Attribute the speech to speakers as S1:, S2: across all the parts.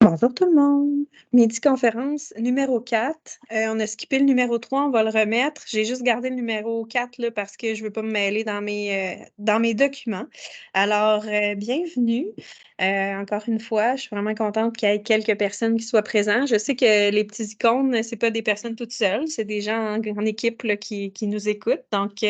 S1: Bonjour tout le monde. Midi conférence numéro 4. On a skippé le numéro 3, on va le remettre. J'ai juste gardé le numéro 4 là, parce que je ne veux pas me mêler dans mes documents. Alors, bienvenue. Encore une fois, je suis vraiment contente qu'il y ait quelques personnes qui soient présentes. Je sais que les petits icônes, ce n'est pas des personnes toutes seules, c'est des gens en équipe là, qui nous écoutent. Donc,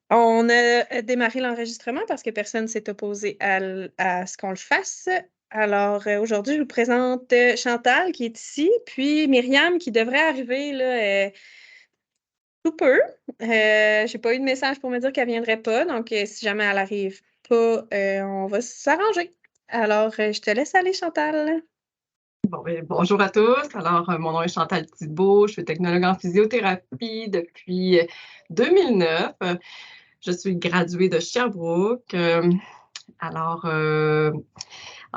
S1: on a démarré l'enregistrement parce que personne ne s'est opposé à ce qu'on le fasse. Alors, aujourd'hui, je vous présente Chantal qui est ici, puis Myriam qui devrait arriver là, tout peu. Je n'ai pas eu de message pour me dire qu'elle ne viendrait pas, donc si jamais elle n'arrive pas, on va s'arranger. Alors, je te laisse aller, Chantal.
S2: Bonjour à tous. Alors, mon nom est Chantal Thibault. Je suis technologue en physiothérapie depuis 2009. Je suis graduée de Sherbrooke. Alors,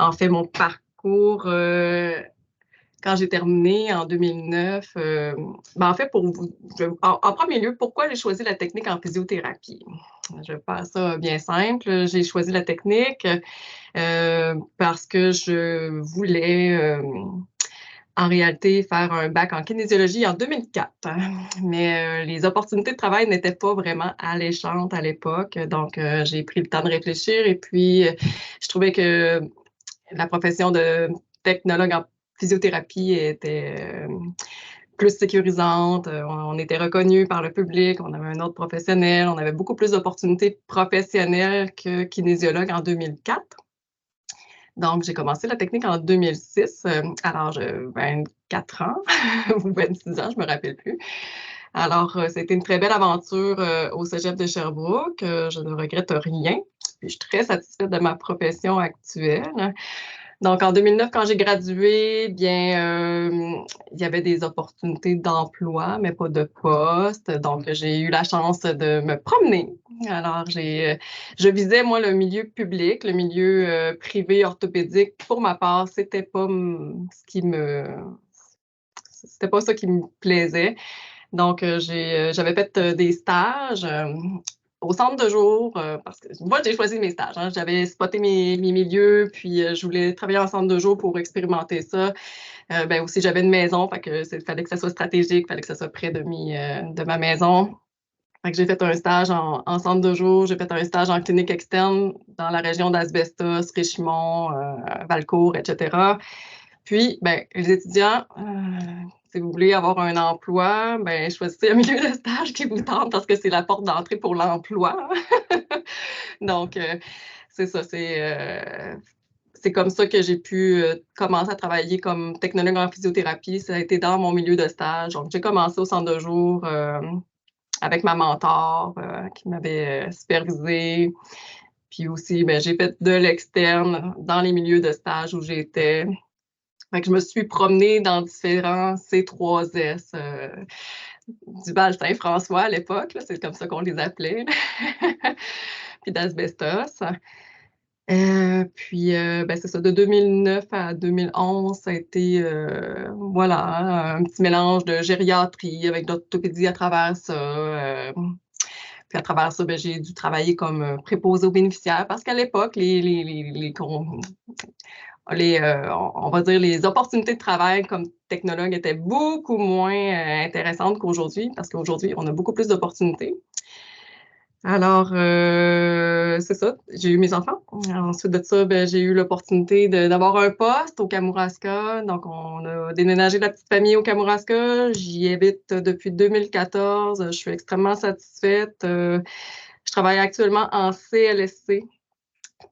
S2: en fait, mon parcours, quand j'ai terminé en 2009, en fait, en premier lieu, pourquoi j'ai choisi la technique en physiothérapie? Je vais faire ça bien simple. J'ai choisi la technique parce que je voulais en réalité faire un bac en kinésiologie en 2004. Mais les opportunités de travail n'étaient pas vraiment alléchantes à l'époque. Donc, j'ai pris le temps de réfléchir et puis je trouvais que la profession de technologue en physiothérapie était plus sécurisante. On était reconnu par le public, on avait un ordre professionnel, on avait beaucoup plus d'opportunités professionnelles que kinésiologue en 2004. Donc, j'ai commencé la technique en 2006, à l'âge de 24 ans ou 26 ans, je ne me rappelle plus. Alors, c'était une très belle aventure au Cégep de Sherbrooke. Je ne regrette rien. Puis, je suis très satisfaite de ma profession actuelle. Donc, en 2009, quand j'ai gradué, bien, il y avait des opportunités d'emploi, mais pas de poste. Donc, j'ai eu la chance de me promener. Alors, je visais, moi, le milieu public, le milieu privé orthopédique. Pour ma part, c'était pas c'était pas ça qui me plaisait. Donc, j'avais fait des stages au centre de jour, parce que moi, j'ai choisi mes stages. Hein. J'avais spoté mes milieux, puis je voulais travailler en centre de jour pour expérimenter ça. Ben aussi, j'avais une maison, fait que fallait que ça soit stratégique, fallait que ça soit près de ma maison. Fait que j'ai fait un stage en centre de jour, j'ai fait un stage en clinique externe dans la région d'Asbestos, Richemont, Valcourt, etc. Puis, ben, les étudiants, si vous voulez avoir un emploi, ben, choisissez un milieu de stage qui vous tente parce que c'est la porte d'entrée pour l'emploi. Donc, c'est ça, c'est comme ça que j'ai pu commencer à travailler comme technologue en physiothérapie. Ça a été dans mon milieu de stage. Donc, j'ai commencé au centre de jour avec ma mentor qui m'avait supervisée. Puis aussi, ben, j'ai fait de l'externe dans les milieux de stage où j'étais. Fait que je me suis promenée dans différents C3S du Val-Saint-François à l'époque, c'est comme ça qu'on les appelait, puis d'Asbestos. Puis, ben, c'est ça, de 2009 à 2011, ça a été, voilà, un petit mélange de gériatrie avec d'orthopédie à travers ça. Puis à travers ça, ben, j'ai dû travailler comme préposée aux bénéficiaires parce qu'à l'époque, on va dire les opportunités de travail comme technologue étaient beaucoup moins intéressantes qu'aujourd'hui parce qu'aujourd'hui, on a beaucoup plus d'opportunités. Alors, c'est ça, j'ai eu mes enfants. Ensuite de ça, ben, j'ai eu l'opportunité d'avoir un poste au Kamouraska. Donc, on a déménagé la petite famille au Kamouraska. J'y habite depuis 2014. Je suis extrêmement satisfaite. Je travaille actuellement en CLSC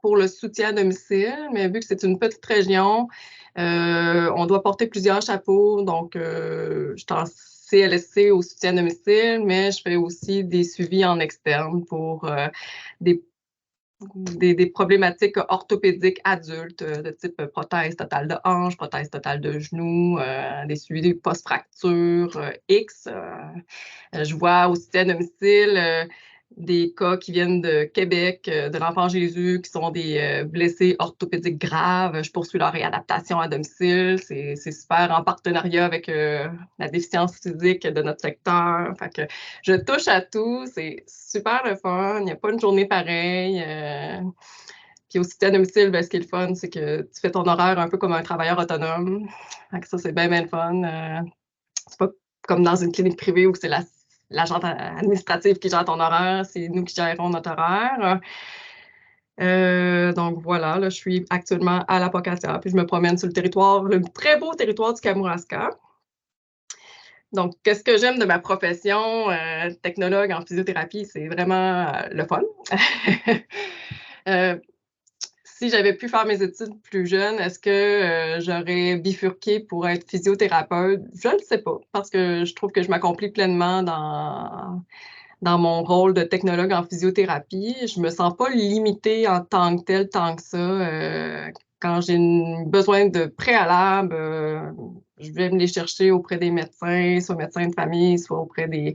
S2: pour le soutien à domicile, mais vu que c'est une petite région, on doit porter plusieurs chapeaux. Donc, je suis en CLSC au soutien à domicile, mais je fais aussi des suivis en externe pour des problématiques orthopédiques adultes de type prothèse totale de hanche, prothèse totale de genou, des suivis post-fracture X. Je vois au soutien à domicile des cas qui viennent de Québec, de l'Enfant Jésus, qui sont des blessés orthopédiques graves. Je poursuis leur réadaptation à domicile. C'est super en partenariat avec la déficience physique de notre secteur. Fait que je touche à tout. C'est super le fun. Il n'y a pas une journée pareille. Puis au soutien à domicile, ben, ce qui est le fun, c'est que tu fais ton horaire un peu comme un travailleur autonome. Fait que ça, c'est bien, bien le fun. C'est pas comme dans une clinique privée où c'est l'agente administrative qui gère ton horaire, c'est nous qui gérons notre horaire. Donc voilà, là, je suis actuellement à l'Apocatia, puis je me promène sur le territoire, le très beau territoire du Kamouraska. Donc, qu'est-ce que j'aime de ma profession, technologue en physiothérapie, c'est vraiment le fun. Si j'avais pu faire mes études plus jeune, est-ce que j'aurais bifurqué pour être physiothérapeute? Je ne sais pas, parce que je trouve que je m'accomplis pleinement dans mon rôle de technologue en physiothérapie. Je me sens pas limitée en tant que telle, tant que ça. Quand j'ai besoin de préalable, je vais me les chercher auprès des médecins, soit médecins de famille, soit auprès des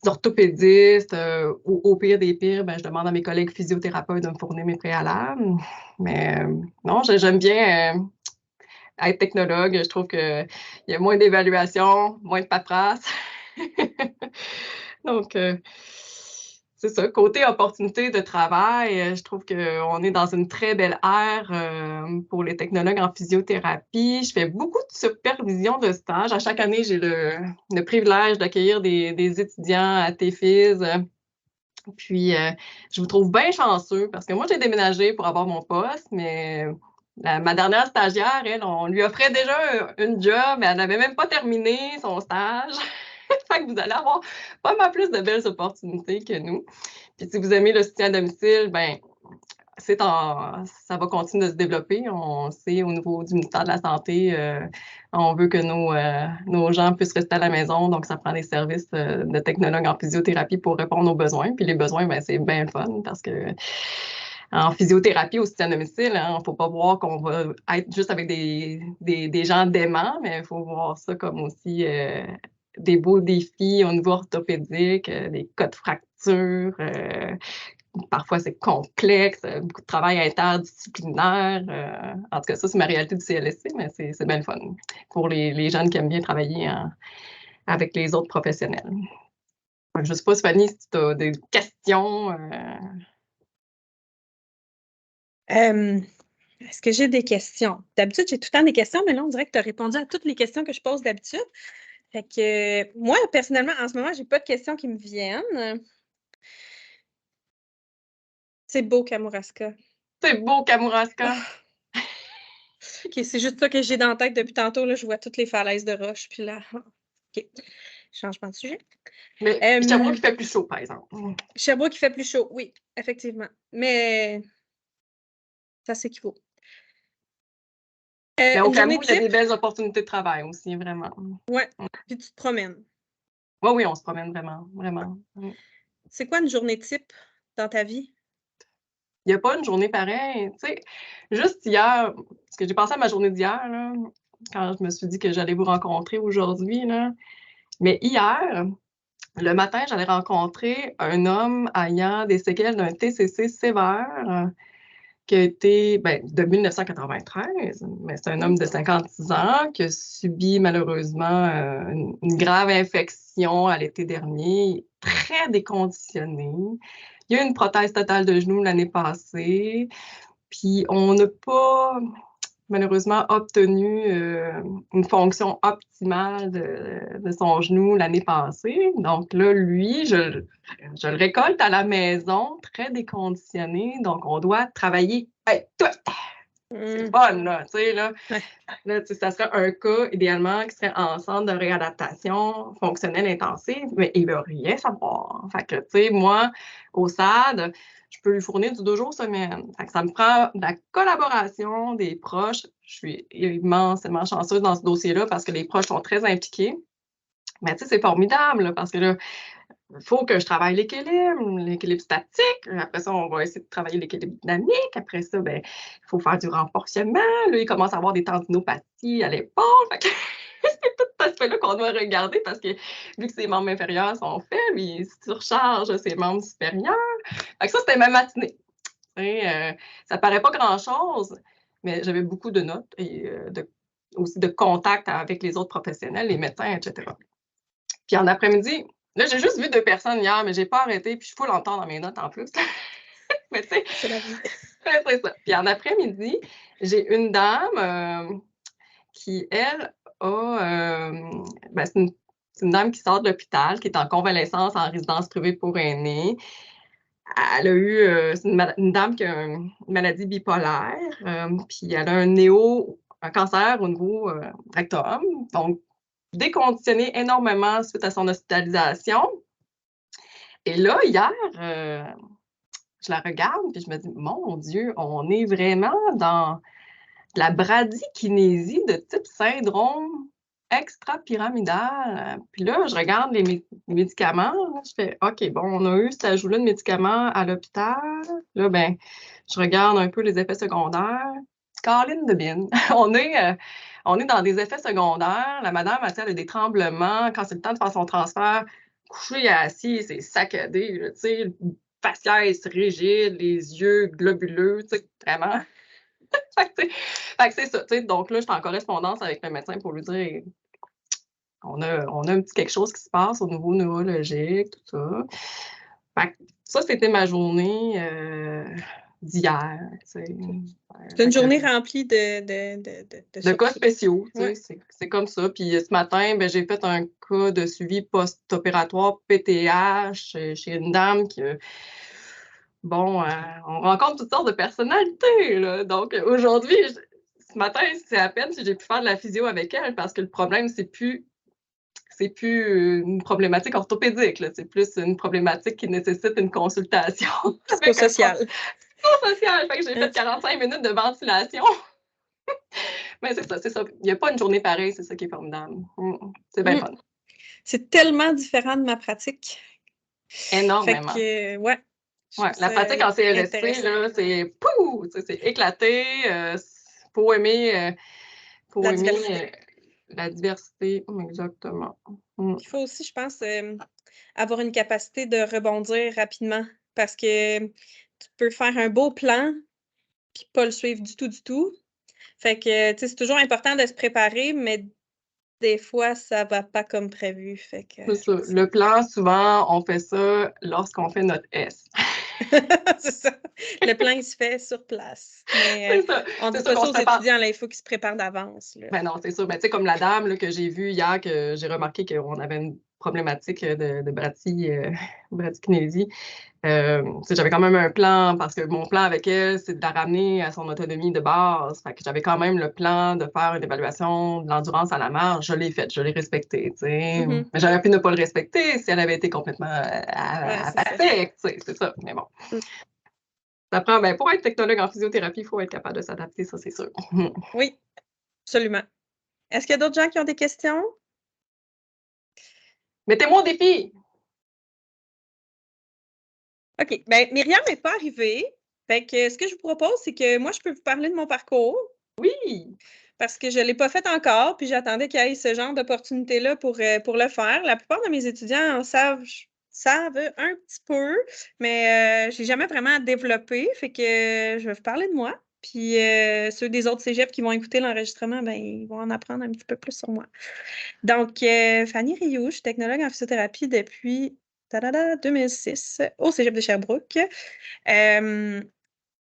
S2: orthopédistes, ou au pire des pires, ben, je demande à mes collègues physiothérapeutes de me fournir mes préalables. Mais non, j'aime bien être technologue. Je trouve qu'il y a moins d'évaluation, moins de paperasse. Donc, c'est ça. Côté opportunité de travail, je trouve qu'on est dans une très belle ère pour les technologues en physiothérapie. Je fais beaucoup de supervision de stage. À chaque année, j'ai le privilège d'accueillir des étudiants à TFIS. Puis, je vous trouve bien chanceux parce que moi, j'ai déménagé pour avoir mon poste, mais ma dernière stagiaire, elle, on lui offrait déjà une job, mais elle n'avait même pas terminé son stage. Fait que vous allez avoir pas mal plus de belles opportunités que nous. Puis si vous aimez le soutien à domicile, ben ça va continuer de se développer. On sait au niveau du ministère de la Santé, on veut que nos gens puissent rester à la maison. Donc, ça prend des services de technologues en physiothérapie pour répondre aux besoins. Puis les besoins, ben, c'est bien le fun parce que en physiothérapie au soutien à domicile, il ne faut pas voir qu'on va être juste avec des gens déments, mais il faut voir ça comme aussi des beaux défis au niveau orthopédique, des cas de fractures. Parfois, c'est complexe, beaucoup de travail interdisciplinaire. En tout cas, ça, c'est ma réalité du CLSC, mais c'est bien le fun pour les jeunes qui aiment bien travailler avec les autres professionnels. Je ne sais pas, Fanny, si tu as des questions.
S1: Est-ce que j'ai des questions? D'habitude, j'ai tout le temps des questions, mais là, on dirait que tu as répondu à toutes les questions que je pose d'habitude. Fait que moi, personnellement, en ce moment, j'ai pas de questions qui me viennent. C'est beau, Kamouraska.
S2: C'est beau, Kamouraska!
S1: OK, c'est juste ça que j'ai dans la tête depuis tantôt. Là, je vois toutes les falaises de roche. Puis là, OK. Changement de sujet.
S2: Mais Sherbrooke, il fait plus chaud, par exemple.
S1: Sherbrooke, il fait plus chaud, oui, effectivement. Mais ça s'équivaut.
S2: Mais au
S1: Une journée
S2: Camus, il y a
S1: type?
S2: des belles opportunités de travail aussi, vraiment.
S1: Ouais. Puis tu te promènes.
S2: Oui, oui, on se promène vraiment, vraiment.
S1: C'est quoi une journée type dans ta vie?
S2: Il n'y a pas une journée pareille. Tu sais, juste hier, parce que j'ai pensé à ma journée d'hier, là, quand je me suis dit que j'allais vous rencontrer aujourd'hui, là. Mais hier, le matin, j'allais rencontrer un homme ayant des séquelles d'un TCC sévère qui a été de 1993, mais c'est un homme de 56 ans qui a subi malheureusement une grave infection à l'été dernier, très déconditionné. Il y a eu une prothèse totale de genou l'année passée, puis on n'a pas malheureusement obtenu une fonction optimale de son genou l'année passée. Donc là, lui, je le récolte à la maison, très déconditionné. Donc, on doit travailler. Hey, toi! C'est fun, là, tu sais, là.
S1: Ouais.
S2: Là, ça serait un cas, idéalement, qui serait en centre de réadaptation fonctionnelle intensive, mais il ne veut rien savoir. Fait que, tu sais, moi, au SAD, je peux lui fournir du 2 jours semaine. Fait que ça me prend de la collaboration des proches. Je suis immensément chanceuse dans ce dossier-là parce que les proches sont très impliqués. Mais tu sais, c'est formidable là, parce que là, il faut que je travaille l'équilibre statique. Après ça, on va essayer de travailler l'équilibre dynamique. Après ça, ben, il faut faire du renforcement. Là, il commence à avoir des tendinopathies à l'épaule. C'est tout cet aspect-là qu'on doit regarder parce que vu que ses membres inférieurs sont faibles, il surcharge ses membres supérieurs. Fait que ça, c'était ma matinée. Ça paraît pas grand-chose, mais j'avais beaucoup de notes et aussi de contacts avec les autres professionnels, les médecins, etc. Puis en après-midi, là, j'ai juste vu 2 personnes hier, mais j'ai pas arrêté, puis je suis full en temps dans mes notes en plus. Mais tu sais,
S1: C'est la vie.
S2: c'est ça. Puis en après-midi, j'ai une dame qui, elle, c'est une dame qui sort de l'hôpital, qui est en convalescence en résidence privée pour aînés. Elle a eu, c'est une dame qui a une maladie bipolaire, puis elle a un cancer au niveau rectum, donc déconditionnée énormément suite à son hospitalisation. Et là, hier, je la regarde, puis je me dis, mon Dieu, on est vraiment dans la bradykinésie de type syndrome extra-pyramidal. Puis là, je regarde les médicaments, là, je fais OK, bon, on a eu cet ajout-là de médicaments à l'hôpital. Là, ben, je regarde un peu les effets secondaires. Caroline de Bin. On est dans des effets secondaires. La madame, elle a des tremblements. Quand c'est le temps de faire son transfert, couché assis, c'est saccadé, tu sais, le faciès rigide, les yeux globuleux, tu sais, vraiment. Fait que c'est ça, tu sais, donc là, je suis en correspondance avec le médecin pour lui dire on a un petit quelque chose qui se passe au niveau neurologique, tout ça. Fait que ça, c'était ma journée d'hier, tu sais.
S1: C'est une
S2: Fait
S1: journée
S2: que
S1: remplie de
S2: de cas
S1: surprises.
S2: spéciaux, tu
S1: Ouais.
S2: sais, c'est comme ça. Puis ce matin, ben, j'ai fait un cas de suivi post-opératoire PTH chez une dame qui bon, on rencontre toutes sortes de personnalités, là. Donc aujourd'hui, ce matin, c'est à peine si j'ai pu faire de la physio avec elle parce que le problème, c'est plus une problématique orthopédique, là. C'est plus une problématique qui nécessite une consultation avec un
S1: Psychosocial.
S2: social. Fait que j'ai fait 45 minutes de ventilation. Mais c'est ça, c'est ça. Il n'y a pas une journée pareille, c'est ça qui est formidable. C'est bien fun.
S1: C'est tellement différent de ma pratique.
S2: Énormément.
S1: Fait que, ouais.
S2: Ouais, la pratique en CLSC, là, c'est pouh! C'est éclaté. Faut aimer, faut
S1: La
S2: aimer
S1: diversité.
S2: la diversité. Exactement.
S1: Il faut aussi, je pense, avoir une capacité de rebondir rapidement parce que tu peux faire un beau plan puis pas le suivre du tout, du tout. Fait que, tu sais, c'est toujours important de se préparer, mais des fois, ça va pas comme prévu. Fait que,
S2: C'est ça. Le plan, souvent, on fait ça lorsqu'on fait notre S.
S1: c'est ça. Le plan, il se fait sur place. Mais
S2: C'est ça.
S1: on dit
S2: C'est ça
S1: pas
S2: qu'on
S1: ça
S2: se
S1: aux
S2: prépare.
S1: étudiants, là, il faut qu'ils se préparent d'avance.
S2: Ben non, c'est sûr. Ben, tu sais, comme la dame là, que j'ai vue hier, que j'ai remarqué qu'on avait une problématique de bradykinésie. J'avais quand même un plan parce que mon plan avec elle, c'est de la ramener à son autonomie de base. Fait que j'avais quand même le plan de faire une évaluation de l'endurance à la marche. Je l'ai faite, je l'ai respectée. Mais j'aurais pu ne pas le respecter si elle avait été complètement apathique. C'est ça. Mais bon. Ça prend, ben, pour être technologue en physiothérapie, il faut être capable de s'adapter, ça, c'est sûr.
S1: Oui, absolument. Est-ce qu'il y a d'autres gens qui ont des questions?
S2: Mettez-moi au défi!
S1: OK. Ben, Myriam n'est pas arrivée. Fait que ce que je vous propose, c'est que moi, je peux vous parler de mon parcours.
S2: Oui!
S1: Parce que je ne l'ai pas fait encore, puis j'attendais qu'il y ait ce genre d'opportunité-là pour le faire. La plupart de mes étudiants savent un petit peu, mais je n'ai jamais vraiment développé. Fait que je vais vous parler de moi. Puis ceux des autres cégeps qui vont écouter l'enregistrement, ben, ils vont en apprendre un petit peu plus sur moi. Donc, Fanny Rioux, je suis technologue en physiothérapie depuis 2006 au cégep de Sherbrooke.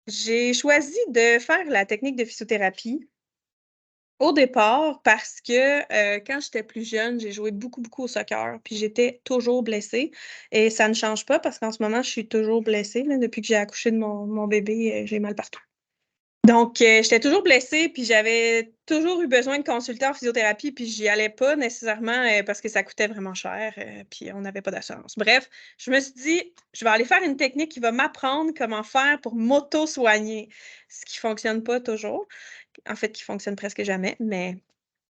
S1: J'ai choisi de faire la technique de physiothérapie au départ parce que quand j'étais plus jeune, j'ai joué beaucoup, beaucoup au soccer, puis j'étais toujours blessée. Et ça ne change pas parce qu'en ce moment, je suis toujours blessée. Là, depuis que j'ai accouché de mon bébé, j'ai mal partout. Donc, j'étais toujours blessée, puis j'avais toujours eu besoin de consulter en physiothérapie, puis j'y allais pas nécessairement parce que ça coûtait vraiment cher, puis on n'avait pas d'assurance. Bref, je me suis dit, je vais aller faire une technique qui va m'apprendre comment faire pour m'auto-soigner, ce qui fonctionne pas toujours. En fait, qui fonctionne presque jamais, mais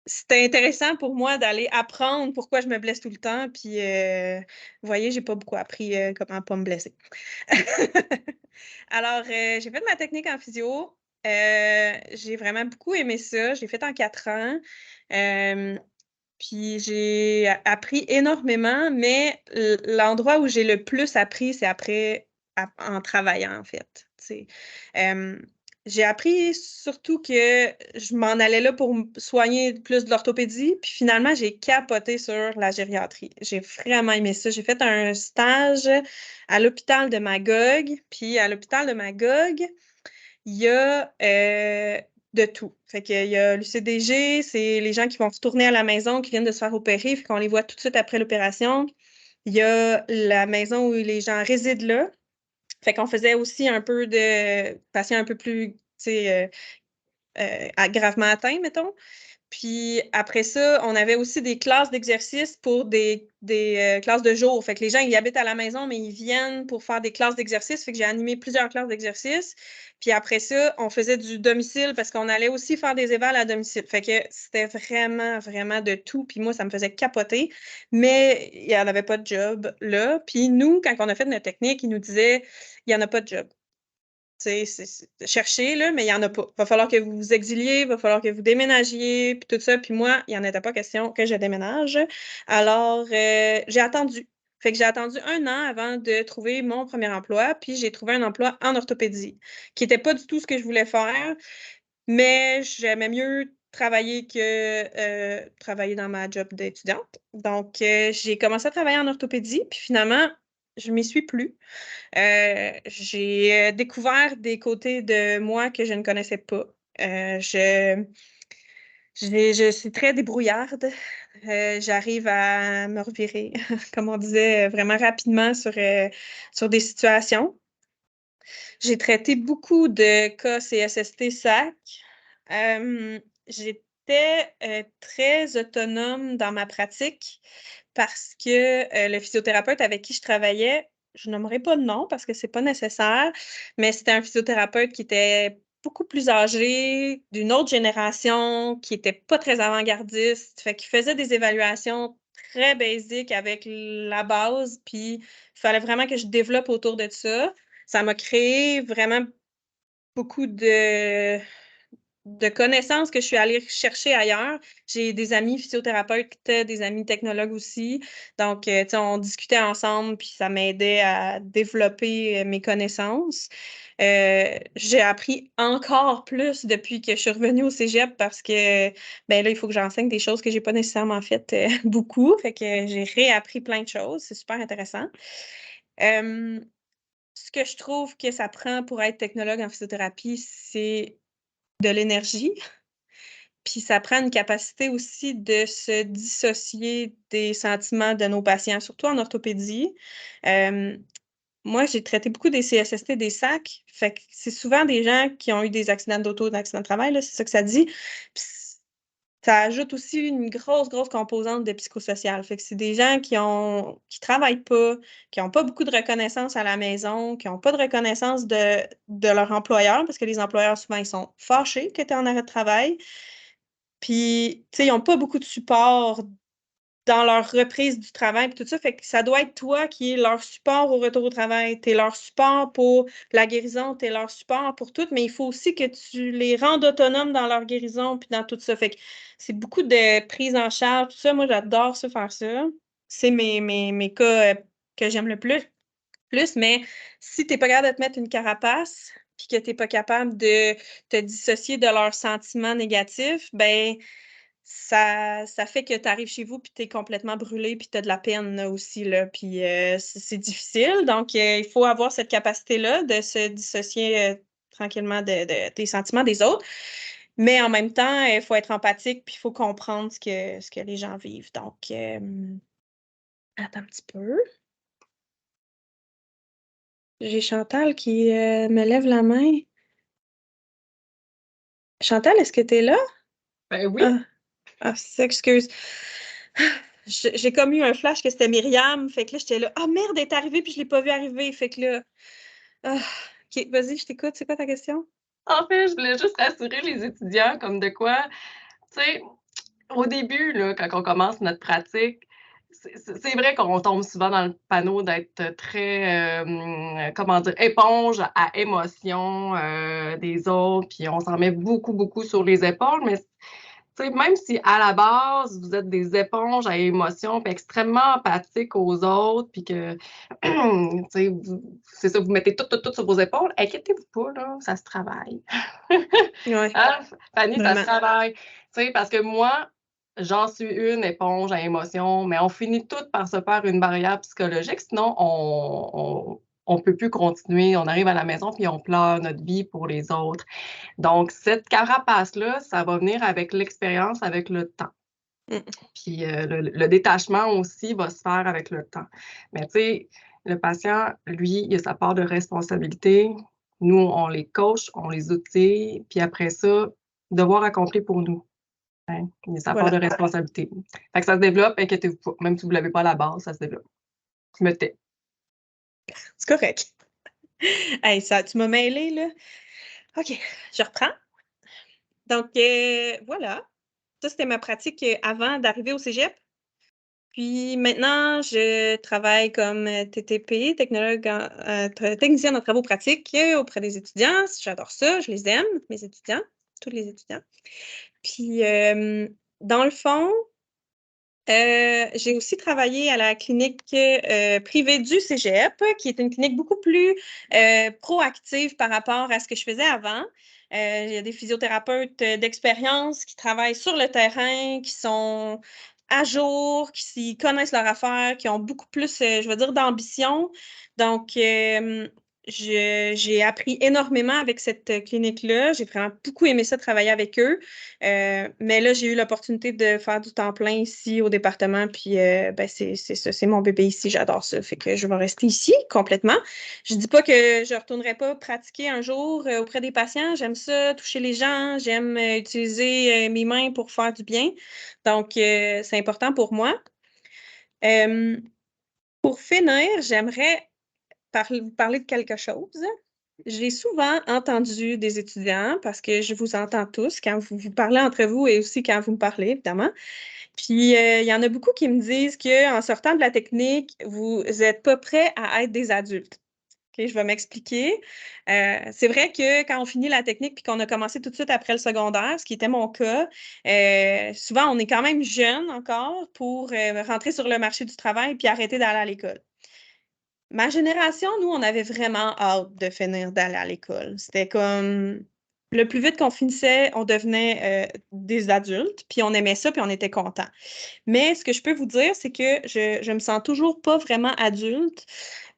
S1: c'était intéressant pour moi d'aller apprendre pourquoi je me blesse tout le temps, puis vous voyez, j'ai pas beaucoup appris comment pas me blesser. Alors, j'ai fait ma technique en physio. J'ai vraiment beaucoup aimé ça. J'ai fait en 4 ans. Puis j'ai appris énormément, mais l'endroit où j'ai le plus appris, c'est après en travaillant, en fait. j'ai appris surtout que je m'en allais là pour soigner plus de l'orthopédie, puis finalement, j'ai capoté sur la gériatrie. J'ai vraiment aimé ça. J'ai fait un stage à l'hôpital de Magog, puis à l'hôpital de Magog, il y a de tout. Fait qu'il y a l'UCDG, c'est les gens qui vont retourner à la maison, qui viennent de se faire opérer, fait qu'on les voit tout de suite après l'opération. Il y a la maison où les gens résident là. Fait qu'on faisait aussi un peu de patients un peu plus, tu sais, gravement atteints, mettons. Puis après ça, on avait aussi des classes d'exercice pour des classes de jour. Fait que les gens, ils habitent à la maison, mais ils viennent pour faire des classes d'exercice. Fait que j'ai animé plusieurs classes d'exercice. Puis après ça, on faisait du domicile parce qu'on allait aussi faire des évals à domicile. Fait que c'était vraiment, vraiment de tout. Puis moi, ça me faisait capoter. Mais il n'y en avait pas de job là. Puis nous, quand on a fait notre technique, ils nous disaient, il n'y en a pas de job. Chercher, là, mais il n'y en a pas. Il va falloir que vous vous exiliez, il va falloir que vous déménagiez, puis tout ça. Puis moi, il n'y en était pas question que je déménage. Alors, j'ai attendu. Fait que j'ai attendu 1 an avant de trouver mon premier emploi, puis j'ai trouvé un emploi en orthopédie, qui n'était pas du tout ce que je voulais faire, mais j'aimais mieux travailler que travailler dans ma job d'étudiante. Donc, j'ai commencé à travailler en orthopédie, puis finalement, je m'y suis plus. J'ai découvert des côtés de moi que je ne connaissais pas. Je suis très débrouillarde. J'arrive à me revirer, comme on disait, vraiment rapidement sur des situations. J'ai traité beaucoup de cas CSST-SAC. J'étais très autonome dans ma pratique parce que le physiothérapeute avec qui je travaillais, je nommerai pas de nom parce que c'est pas nécessaire, mais c'était un physiothérapeute qui était beaucoup plus âgé, d'une autre génération, qui était pas très avant-gardiste, fait qu'il faisait des évaluations très basiques avec la base, puis il fallait vraiment que je développe autour de ça. Ça m'a créé vraiment beaucoup de connaissances que je suis allée chercher ailleurs. J'ai des amis physiothérapeutes, des amis technologues aussi. Donc, tu sais, on discutait ensemble, puis ça m'aidait à développer mes connaissances. J'ai appris encore plus depuis que je suis revenue au cégep parce que, ben là, il faut que j'enseigne des choses que j'ai pas nécessairement faites beaucoup. Fait que j'ai réappris plein de choses. C'est super intéressant. Euh, Ce que je trouve que ça prend pour être technologue en physiothérapie, c'est de l'énergie. Puis ça prend une capacité aussi de se dissocier des sentiments de nos patients, surtout en orthopédie. Euh, Moi, j'ai traité beaucoup des CSST, des SAC. Fait que c'est souvent des gens qui ont eu des accidents d'auto, d'accidents de travail, là, c'est ça que ça dit. Puis ça ajoute aussi une grosse, grosse composante de psychosocial. Fait que c'est des gens qui travaillent pas, qui n'ont pas beaucoup de reconnaissance à la maison, qui n'ont pas de reconnaissance de leur employeur, parce que les employeurs, souvent, ils sont fâchés que tu es en arrêt de travail. Puis, tu sais, ils n'ont pas beaucoup de support dans leur reprise du travail, puis tout ça. Fait que ça doit être toi qui es leur support au retour au travail. Tu es leur support pour la guérison, tu es leur support pour tout, mais il faut aussi que tu les rendes autonomes dans leur guérison, puis dans tout ça. Fait que c'est beaucoup de prise en charge, tout ça. Moi, j'adore ça, faire ça. C'est mes cas que j'aime le plus, mais si tu n'es pas capable de te mettre une carapace, puis que tu n'es pas capable de te dissocier de leurs sentiments négatifs, ben ça fait que tu arrives chez vous puis tu es complètement brûlé puis tu as de la peine là, aussi. Là, puis c'est difficile. Donc, il faut avoir cette capacité-là de se dissocier tranquillement des sentiments des autres. Mais en même temps, il faut être empathique puis il faut comprendre ce que les gens vivent. Donc, attends un petit peu. J'ai Chantal qui me lève la main. Chantal, est-ce que tu es là?
S2: Ben oui.
S1: Ah, excuse. J'ai comme eu un flash que c'était Myriam. Fait que là, j'étais là. Ah merde, elle est arrivée puis je l'ai pas vue arriver. Fait que là. ah, OK, vas-y, je t'écoute. C'est quoi ta question?
S2: En fait, je voulais juste rassurer les étudiants comme de quoi, tu sais, au début, là, quand on commence notre pratique, c'est vrai qu'on tombe souvent dans le panneau d'être très, comment dire, éponge à émotions des autres, puis on s'en met beaucoup, beaucoup sur les épaules, mais sais, même si à la base, vous êtes des éponges à émotions, puis extrêmement empathiques aux autres, puis que, tu sais, c'est ça, vous mettez tout sur vos épaules, inquiétez-vous pas, là, ça se travaille.
S1: Ouais,
S2: Hein, Fanny, ça se
S1: vraiment.
S2: travaille. Tu sais, parce que moi, j'en suis une éponge à émotions, mais on finit toutes par se faire une barrière psychologique, sinon on peut plus continuer. On arrive à la maison puis on pleure notre vie pour les autres. Donc, cette carapace-là, ça va venir avec l'expérience, avec le temps.
S1: Mm.
S2: Puis le détachement aussi va se faire avec le temps. Mais tu sais, le patient, lui, il a sa part de responsabilité. Nous, on les coach, on les outille, puis après ça, devoir accompli pour nous. Hein? Il a sa part de
S1: Voilà.
S2: responsabilité. Fait que ça se développe, inquiétez-vous pas. Même si vous ne l'avez pas à la base, ça se développe. Je me tais.
S1: C'est correct. Hey, ça, tu m'as mêlé, là. OK, je reprends. Donc, voilà. Ça, c'était ma pratique avant d'arriver au cégep. Puis maintenant, je travaille comme TTP, technicienne en travaux pratiques auprès des étudiants. J'adore ça, je les aime, mes étudiants, tous les étudiants. Puis, dans le fond, j'ai aussi travaillé à la clinique privée du Cégep, qui est une clinique beaucoup plus proactive par rapport à ce que je faisais avant. Il y a des physiothérapeutes d'expérience qui travaillent sur le terrain, qui sont à jour, qui connaissent leur affaire, qui ont beaucoup plus, je veux dire, d'ambition. Donc, j'ai appris énormément avec cette clinique-là. J'ai vraiment beaucoup aimé ça, travailler avec eux. Mais là, j'ai eu l'opportunité de faire du temps plein ici au département, puis ben, c'est ça, c'est mon bébé ici, j'adore ça. Fait que je vais rester ici complètement. Je dis pas que je retournerai pas pratiquer un jour auprès des patients. J'aime ça, toucher les gens, j'aime utiliser mes mains pour faire du bien. Donc, c'est important pour moi. Euh, pour finir, j'aimerais vous parler de quelque chose. J'ai souvent entendu des étudiants, parce que je vous entends tous quand vous vous parlez entre vous et aussi quand vous me parlez, évidemment. Puis, il y en a beaucoup qui me disent qu'en sortant de la technique, vous n'êtes pas prêts à être des adultes. OK, je vais m'expliquer. C'est vrai que quand on finit la technique puis qu'on a commencé tout de suite après le secondaire, ce qui était mon cas, souvent on est quand même jeune encore pour rentrer sur le marché du travail puis arrêter d'aller à l'école. Ma génération, nous, on avait vraiment hâte de finir d'aller à l'école. C'était comme le plus vite qu'on finissait, on devenait des adultes, puis on aimait ça, puis on était content. Mais ce que je peux vous dire, c'est que je me sens toujours pas vraiment adulte.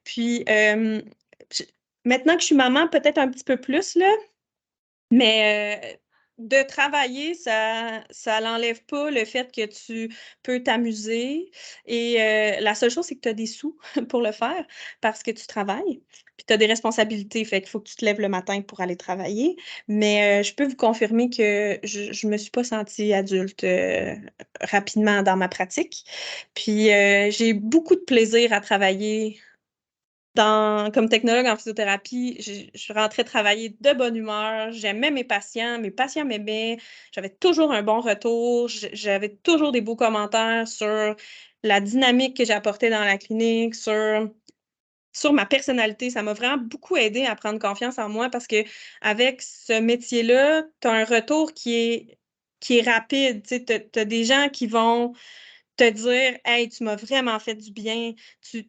S1: Puis je- maintenant que je suis maman, peut-être un petit peu plus, là, mais de travailler, ça n'enlève pas le fait que tu peux t'amuser. Et la seule chose, c'est que tu as des sous pour le faire parce que tu travailles. Puis tu as des responsabilités, fait qu'il faut que tu te lèves le matin pour aller travailler. Mais je peux vous confirmer que je ne me suis pas sentie adulte rapidement dans ma pratique. Puis j'ai beaucoup de plaisir à travailler comme technologue en physiothérapie, je rentrais travailler de bonne humeur, j'aimais mes patients m'aimaient, j'avais toujours un bon retour, j'avais toujours des beaux commentaires sur la dynamique que j'apportais dans la clinique, sur ma personnalité. Ça m'a vraiment beaucoup aidé à prendre confiance en moi parce que avec ce métier-là, tu as un retour qui est rapide. Tu as des gens qui vont te dire Hey, tu m'as vraiment fait du bien. Tu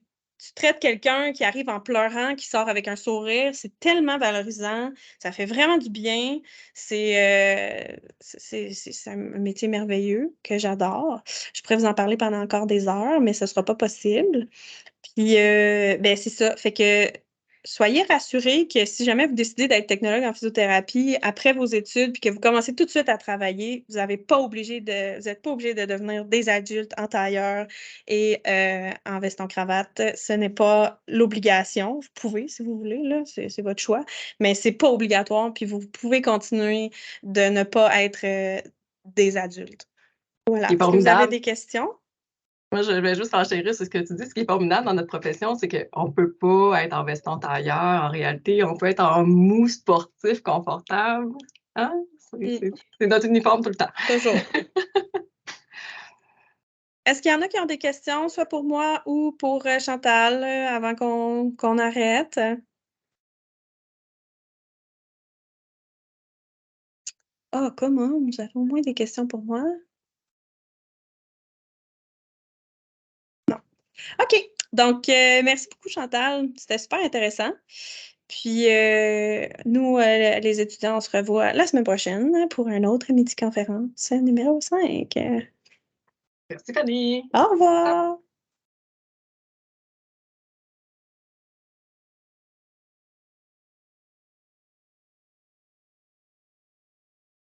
S1: traites quelqu'un qui arrive en pleurant, qui sort avec un sourire. C'est tellement valorisant. Ça fait vraiment du bien. C'est un métier merveilleux que j'adore. Je pourrais vous en parler pendant encore des heures, mais ce ne sera pas possible. Puis, ben, c'est ça. Fait que soyez rassurés que si jamais vous décidez d'être technologue en physiothérapie après vos études, puis que vous commencez tout de suite à travailler, vous n'êtes pas obligé de devenir des adultes en tailleur et en veston-cravate. Ce n'est pas l'obligation. Vous pouvez, si vous voulez, là, c'est votre choix, mais c'est pas obligatoire, puis vous pouvez continuer de ne pas être des adultes.
S2: Ce qui
S1: Voilà.
S2: est
S1: Est-ce que vous avez
S2: formidable.
S1: des questions?
S2: Moi, je vais juste enchérir sur ce que tu dis. Ce qui est formidable dans notre profession, c'est qu'on ne peut pas être en veston tailleur. En réalité, on peut être en mou sportif confortable. Hein? C'est notre uniforme tout le temps.
S1: Toujours. Est-ce qu'il y en a qui ont des questions, soit pour moi ou pour Chantal, avant qu'on arrête? Ah, comment? Vous avez au moins des questions pour moi? OK. Donc, merci beaucoup, Chantal. C'était super intéressant. Puis, nous, les étudiants, on se revoit la semaine prochaine pour un autre midi conférence numéro 5.
S2: Merci, Fanny.
S1: Au revoir!